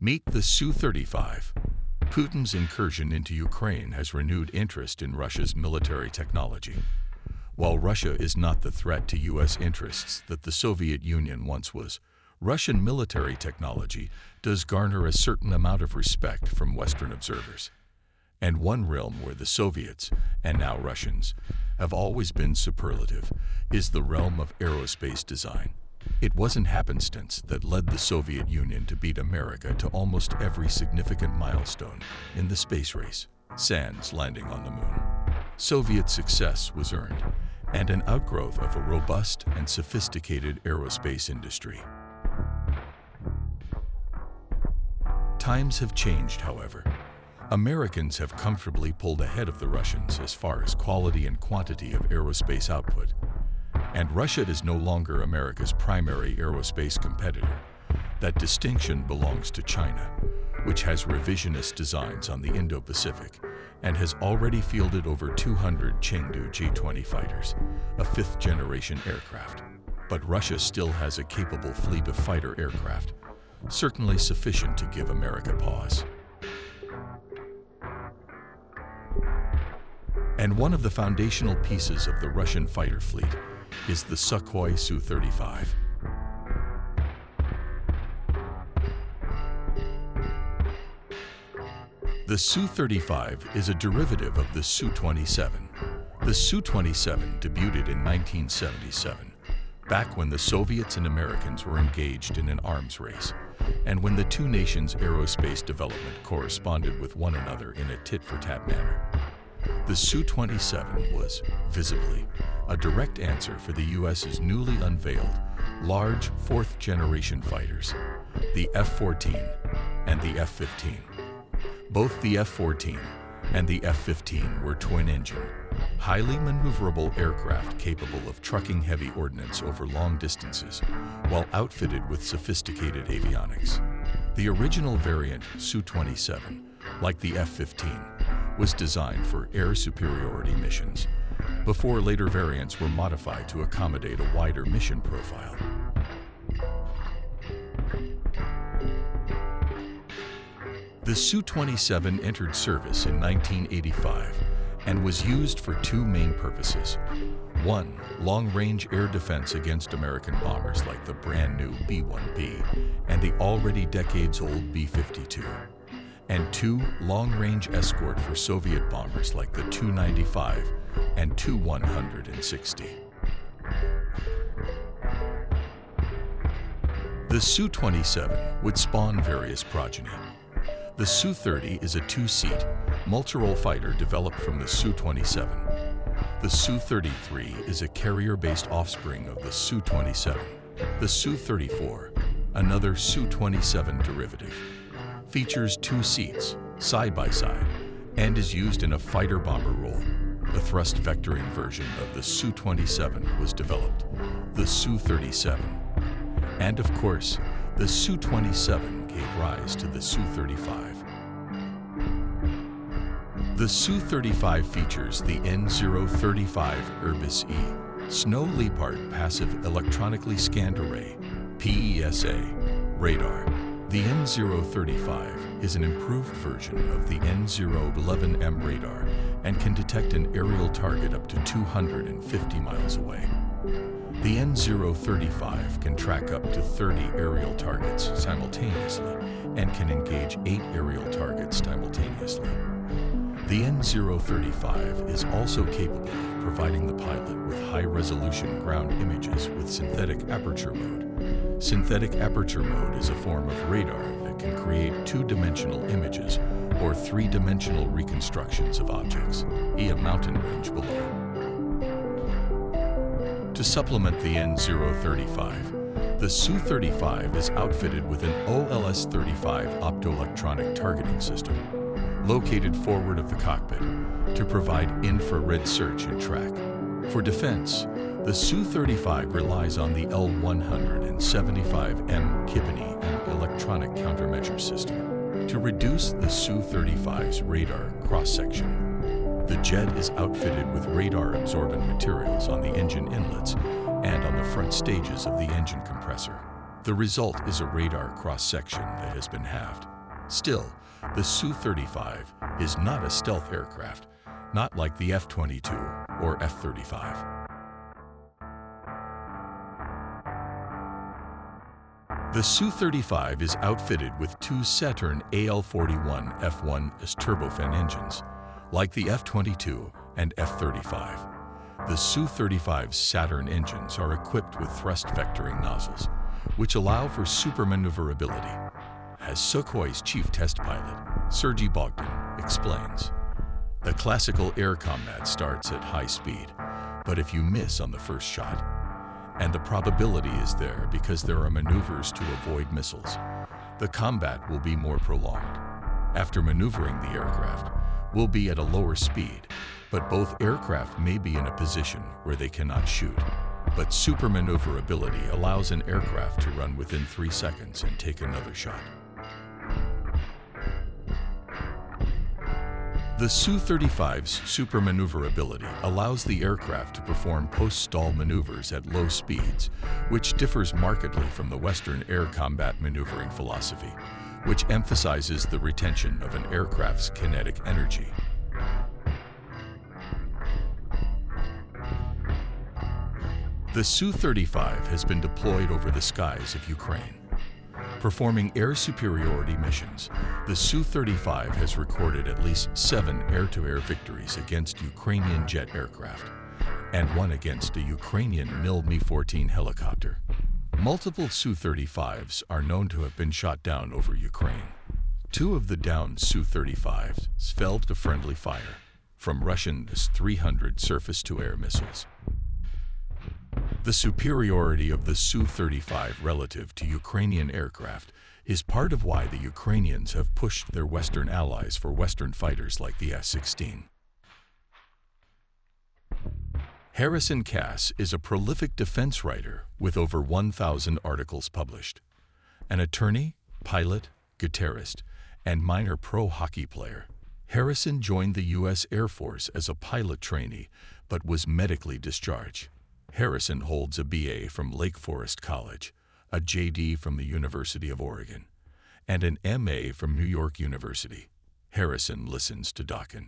Meet the Su-35. Putin's incursion into Ukraine has renewed interest in Russia's military technology. While Russia is not the threat to U.S. interests that the Soviet Union once was, Russian military technology does garner a certain amount of respect from Western observers. And one realm where the Soviets, and now Russians, have always been superlative is the realm of aerospace design. It wasn't happenstance that led the Soviet Union to beat America to almost every significant milestone in the space race, sans landing on the moon. Soviet success was earned, and an outgrowth of a robust and sophisticated aerospace industry. Times have changed, however. Americans have comfortably pulled ahead of the Russians as far as quality and quantity of aerospace output. And Russia is no longer America's primary aerospace competitor. That distinction belongs to China, which has revisionist designs on the Indo-Pacific and has already fielded over 200 Chengdu J-20 fighters, a fifth-generation aircraft. But Russia still has a capable fleet of fighter aircraft, certainly sufficient to give America pause. And one of the foundational pieces of the Russian fighter fleet is the Sukhoi Su-35. The Su-35 is a derivative of the Su-27. The Su-27 debuted in 1977, back when the Soviets and Americans were engaged in an arms race, and when the two nations' aerospace development corresponded with one another in a tit-for-tat manner. The Su-27 was, visibly, a direct answer for the U.S.'s newly unveiled, large fourth-generation fighters, the F-14 and the F-15. Both the F-14 and the F-15 were twin-engine, highly maneuverable aircraft capable of trucking heavy ordnance over long distances, while outfitted with sophisticated avionics. The original variant, Su-27, like the F-15, was designed for air superiority missions, before later variants were modified to accommodate a wider mission profile. The Su-27 entered service in 1985 and was used for two main purposes. One, long-range air defense against American bombers like the brand-new B-1B and the already decades-old B-52. And two, long-range escort for Soviet bombers like the Tu-95 and Tu-160. The Su-27 would spawn various progeny. The Su-30 is a two-seat, multirole fighter developed from the Su-27. The Su-33 is a carrier-based offspring of the Su-27. The Su-34, another Su-27 derivative, features two seats, side by side, and is used in a fighter-bomber role. The thrust-vectoring version of the Su-27 was developed, the Su-37. And of course, the Su-27 gave rise to the Su-35. The Su-35 features the N035 Irbis-E Snow Leopard Passive Electronically Scanned Array, PESA, radar. The N035 is an improved version of the N011M radar and can detect an aerial target up to 250 miles away. The N035 can track up to 30 aerial targets simultaneously and can engage 8 aerial targets simultaneously. The N035 is also capable of providing the pilot with high-resolution ground images with synthetic aperture mode. Synthetic aperture mode is a form of radar that can create two-dimensional images or three-dimensional reconstructions of objects, a mountain range below. To supplement the N035, the Su-35 is outfitted with an OLS-35 optoelectronic targeting system, located forward of the cockpit, to provide infrared search and track. For defense, the Su-35 relies on the L-175M Kibini and electronic countermeasure system to reduce the Su-35's radar cross-section. The jet is outfitted with radar-absorbent materials on the engine inlets and on the front stages of the engine compressor. The result is a radar cross-section that has been halved. Still, the Su-35 is not a stealth aircraft, not like the F-22 or F-35. The Su-35 is outfitted with two Saturn AL-41 F1 turbofan engines, like the F-22 and F-35. The Su-35's Saturn engines are equipped with thrust vectoring nozzles, which allow for super maneuverability. As Sukhoi's chief test pilot, Sergei Bogdan, explains, the classical air combat starts at high speed, but if you miss on the first shot, and the probability is there because there are maneuvers to avoid missiles, the combat will be more prolonged. After maneuvering the aircraft, we'll be at a lower speed, but both aircraft may be in a position where they cannot shoot. But super maneuverability allows an aircraft to run within 3 seconds and take another shot. The Su-35's super maneuverability allows the aircraft to perform post-stall maneuvers at low speeds, which differs markedly from the Western air combat maneuvering philosophy, which emphasizes the retention of an aircraft's kinetic energy. The Su-35 has been deployed over the skies of Ukraine. Performing air superiority missions, the Su-35 has recorded at least 7 air-to-air victories against Ukrainian jet aircraft, and one against a Ukrainian Mi-14 helicopter. Multiple Su-35s are known to have been shot down over Ukraine. 2 of the downed Su-35s fell to friendly fire from Russian S-300 surface-to-air missiles. The superiority of the Su-35 relative to Ukrainian aircraft is part of why the Ukrainians have pushed their Western allies for Western fighters like the S-16. Harrison Cass is a prolific defense writer with over 1,000 articles published. An attorney, pilot, guitarist, and minor pro hockey player, Harrison joined the U.S. Air Force as a pilot trainee but was medically discharged. Harrison holds a BA from Lake Forest College, a JD from the University of Oregon, and an MA from New York University. Harrison listens to Dawkins.